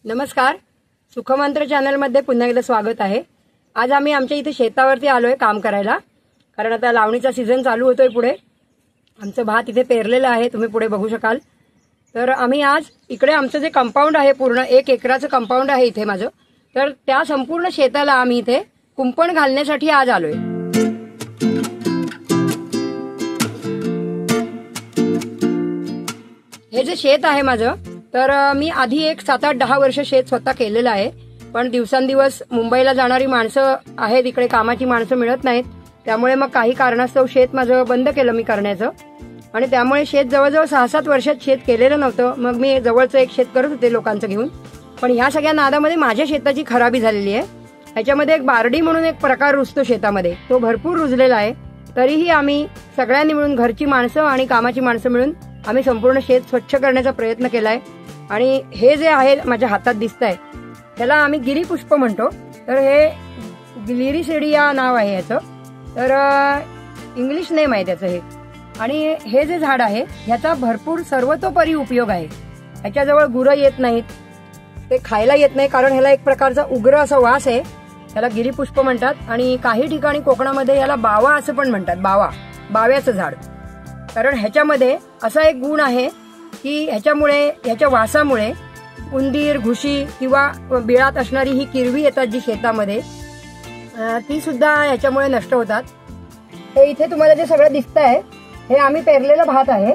नमस्कार, सुखमंत्र चॅनलमध्ये पुन्हा एकदा स्वागत आहे। आज आम्ही आमच्या इथे शेतावरती आलोय काम करायला, कारण आता लावणीचा सीझन चालू होतोय। पुढे आमचं भात इथे पेरलेलं आहे, तुम्ही पुढे बघू शकाल। तर आम्ही आज इकडे आमचं जे कंपाऊंड आहे, पूर्ण 1 एकराचं कंपाऊंड आहे इथे माझं, तर त्या संपूर्ण शेताला आम्ही इथे कुंपण घालण्यासाठी आज आलोय। हे जे शेत आहे माझं, तर मी आधी एक 7-8-10 वर्ष शेत स्वतः केलेलं आहे, पण दिवसांदिवस मुंबईला जाणारी माणसं आहेत, इकडे कामाची माणसं मिळत नाहीत, त्यामुळे मग काही कारणास्तव शेत माझं बंद केलं मी करण्याचं। आणि त्यामुळे शेत जवळजवळ 6-7 वर्षात शेत केलेलं नव्हतं। मग मी जवळचं एक शेत करत होते लोकांचं घेऊन, पण ह्या सगळ्या नादामध्ये माझ्या शेताची खराबी झालेली आहे। ह्याच्यामध्ये एक बारडी म्हणून एक प्रकार रुजतो शेतामध्ये, तो भरपूर रुजलेला आहे। तरीही आम्ही सगळ्यांनी मिळून, घरची माणसं आणि कामाची माणसं मिळून आम्ही संपूर्ण शेत स्वच्छ करण्याचा प्रयत्न केलाय। आणि हे जे आहे माझ्या हातात दिसतंय, त्याला आम्ही गिरीपुष्प म्हणतो। तर हे ग्लिरिसिडिया नाव आहे याचं, तर इंग्लिश नेम आहे त्याचं हे। आणि हे जे झाड आहे ह्याचा भरपूर सर्वतोपरी उपयोग आहे। ह्याच्याजवळ गुरं येत नाहीत, ते खायला येत नाही, कारण ह्याला एक प्रकारचा उग्र असा वास आहे, त्याला गिरीपुष्प म्हणतात। आणि काही ठिकाणी कोकणामध्ये याला बावा असं पण म्हणतात, बाव्याचं झाड। कारण ह्याच्यामध्ये असा एक गुण आहे की ह्याच्या वासामुळे उंदीर, घुशी किंवा बिळात असणारी ही किरवी येतात जी शेतामध्ये, ती सुद्धा ह्याच्यामुळे नष्ट होतात। हे इथे तुम्हाला जे सगळं दिसतंय, हे आम्ही पेरलेलं भात आहे।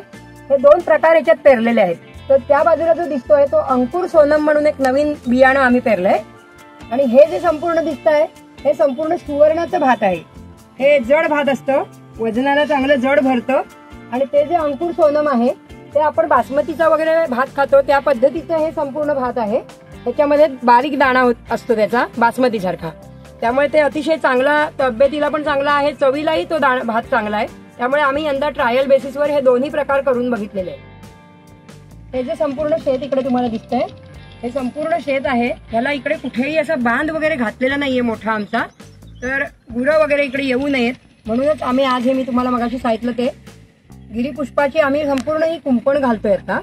हे 2 प्रकार ह्याच्यात पेरलेले आहेत। तर त्या बाजूला जो दिसतोय तो अंकुर सोनम म्हणून एक नवीन बियाणं आम्ही पेरलंय। आणि हे जे संपूर्ण दिसतंय हे संपूर्ण सुवर्णाचं भात आहे। हे जड भात असतं, वजनाला चांगलं जड भरतं। आणि ते जे अंकुर सोनम आहे ते आपण बासमतीचा वगैरे भात खातो त्या पद्धतीचं हे संपूर्ण भात आहे। त्याच्यामध्ये बारीक दाणा असतो त्याचा, बासमती सारखा, त्यामुळे ते अतिशय चांगला, तब्येतीला पण चांगला आहे, चवीलाही तो भात चांगला आहे। त्यामुळे आम्ही यंदा ट्रायल बेसिसवर हे दोन्ही प्रकार करून बघितलेले आहे। हे जे संपूर्ण शेत इकडे तुम्हाला दिसतंय, हे संपूर्ण शेत आहे, ह्याला इकडे कुठेही असा बांध वगैरे घातलेला नाहीये मोठा आमचा, तर गुरं वगैरे इकडे येऊ नयेत म्हणूनच आम्ही आज हे मी तुम्हाला मगाशी सांगितलं ते गिरीपुष्पाची आम्ही संपूर्ण ही कुंपण घालतोय आता।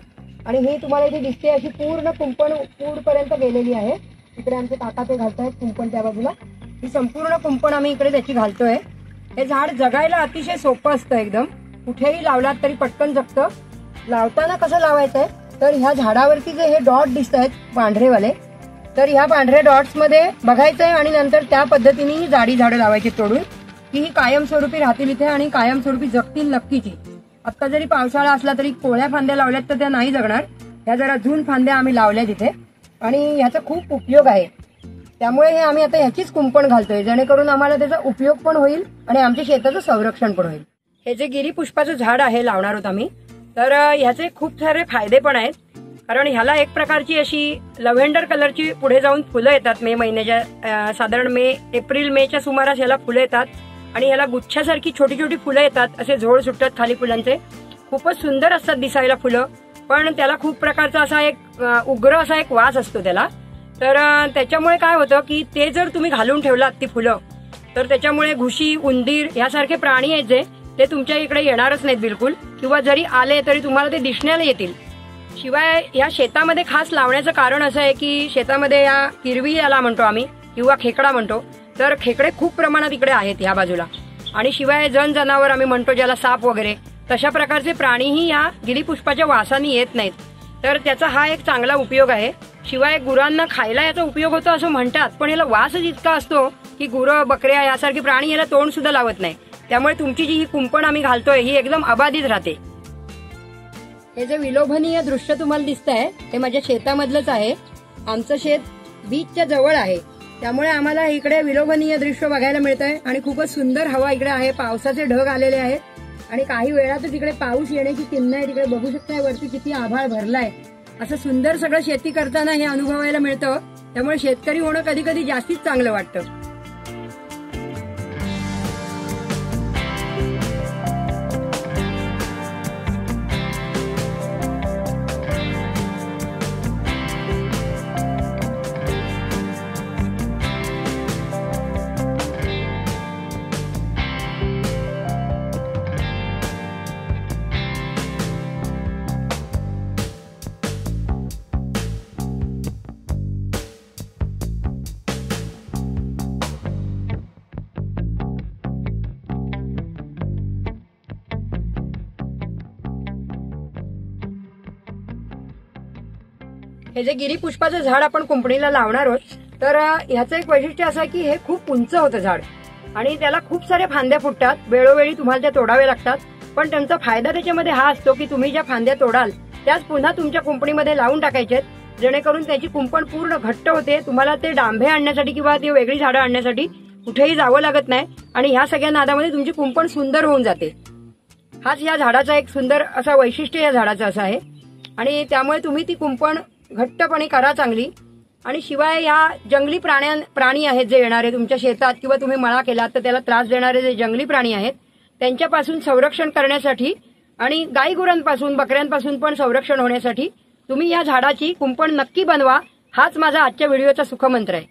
आणि ही तुम्हाला इथे दिसते अशी पूर्ण कुंपण पूरपर्यंत गेलेली आहे। इकडे आमचे काका ते घालतायत कुंपण त्या बाजूला, ही संपूर्ण कुंपण आम्ही इकडे त्याची घालतोय। हे झाड जगायला अतिशय सोपं असतं, एकदम कुठेही लावलात तरी पटकन जगतं। लावताना कसं लावायचंय, तर ह्या झाडावरती जे हे डॉट दिसत आहेत पांढरेवाले, तर ह्या पांढऱ्या डॉट्स मध्ये बघायचंय आणि नंतर त्या पद्धतीने ही जाडी झाडं लावायची तोडून, की ही कायमस्वरूपी राहतील इथे आणि कायमस्वरूपी जगतील नक्कीच। आता जरी पावसाळा असला तरी कोळ्या फांद्या लावल्यात तर त्या नाही जगणार, ह्या जरा जून फांद्या आम्ही लावल्या तिथे, आणि ह्याचा खूप उपयोग आहे। त्यामुळे हे आम्ही आता ह्याचीच कुंपण घालतोय, जेणेकरून आम्हाला त्याचा उपयोग पण होईल आणि आमच्या शेताचं संरक्षण पण होईल। हे जे गिरीपुष्पाचं झाड आहे लावणार आहोत आम्ही, तर ह्याचे खूप सारे फायदे पण आहेत। कारण ह्याला एक प्रकारची अशी लव्हेंडर कलरची पुढे जाऊन फुलं येतात, मे महिन्याच्या साधारण एप्रिल मेच्या सुमारास ह्याला फुलं येतात। आणि ह्याला गुच्छासारखी छोटी छोटी फुलं येतात, असे झोळ सुटतात खाली फुलांचे, खूपच सुंदर असतात दिसायला फुलं, पण त्याला खूप प्रकारचा असा एक उग्र असा एक वास असतो त्याला। तर त्याच्यामुळे काय होतं की ते जर तुम्ही घालून ठेवलात ती फुलं, तर त्याच्यामुळे घुशी, उंदीर यासारखे प्राणी आहेत जे ते तुमच्या इकडे येणारच नाहीत बिलकुल, किंवा जरी आले तरी तुम्हाला ते दिसण्याला येतील। शिवाय या शेतामध्ये खास लावण्याचं कारण असं आहे की शेतामध्ये या किरवी याला म्हणतो आम्ही, किंवा खेकडा म्हणतो, तर खेकडे खूप प्रमाणात इकडे आहेत या बाजूला। आणि शिवाय जनावर आम्ही म्हणतो ज्याला, साप वगैरे, तशा प्रकारचे प्राणीही या गिरीपुष्पाच्या वासाने येत नाहीत। तर त्याचा हा एक चांगला उपयोग आहे। शिवाय गुरांना खायला याचा उपयोग होतो असं म्हणतात, पण याला वासच इतका असतो की गुरं, बकऱ्या यासारखे प्राणी याला तोंड सुद्धा लावत नाही। त्यामुळे तुमची जी ही कुंपण आम्ही घालतोय ही एकदम अबाधित राहते। हे जे विलोभनीय दृश्य तुम्हाला दिसतंय ते माझ्या शेतामधलंच आहे। आमचं शेत बीचच्या जवळ आहे, त्यामुळे आम्हाला इकडे विलोभनीय दृश्य बघायला मिळतंय आणि खूपच सुंदर हवा इकडे आहे। पावसाचे ढग आलेले आहेत आणि काही वेळातच इकडे पाऊस येण्याची चिन्ह आहे। तिकडे बघू शकताय वरती किती आभाळ भरलाय, असं सुंदर सगळं शेती करताना हे अनुभवायला मिळतं। त्यामुळे शेतकरी होणं कधी कधी जास्तीच चांगलं वाटतं। हे जे गिरीपुष्पाचं झाड आपण कुंपणीला लावणार आहोत, तर ह्याचं एक वैशिष्ट्य असं आहे की हे खूप उंच होतं झाड आणि त्याला खूप साऱ्या फांद्या फुटतात. वेळोवेळी तुम्हाला त्या तोडाव्या लागतात. पण त्यांचा फायदा त्याच्यामध्ये हा असतो की तुम्ही ज्या फांद्या तोडाल त्याच पुन्हा तुमच्या कुंपणीमध्ये लावून टाकायच्यात, जेणेकरून त्याची कुंपण पूर्ण घट्ट होते. तुम्हाला ते डांभे आणण्यासाठी किंवा ती वेगळी झाडं आणण्यासाठी कुठेही जावं लागत नाही आणि ह्या सगळ्या नादामध्ये तुमची कुंपण सुंदर होऊन जाते. हाच या झाडाचा एक सुंदर असा वैशिष्ट्य या झाडाचं असं आहे आणि त्यामुळे तुम्ही ती कुंपण घट्टपणे करा चांगली. आणि शिवाय या जंगली प्राणी आहेत जे येणारे तुमच्या शेतात किंवा तुम्ही मळा केलात तर त्याला त्रास देणारे जे जंगली प्राणी आहेत त्यांच्यापासून संरक्षण करण्यासाठी आणि गायीगुरांपासून बकऱ्यांपासून पण संरक्षण होण्यासाठी तुम्ही या झाडाची कुंपण नक्की बनवा. हाच माझा आजच्या व्हिडिओचा सुखमंत्र आहे.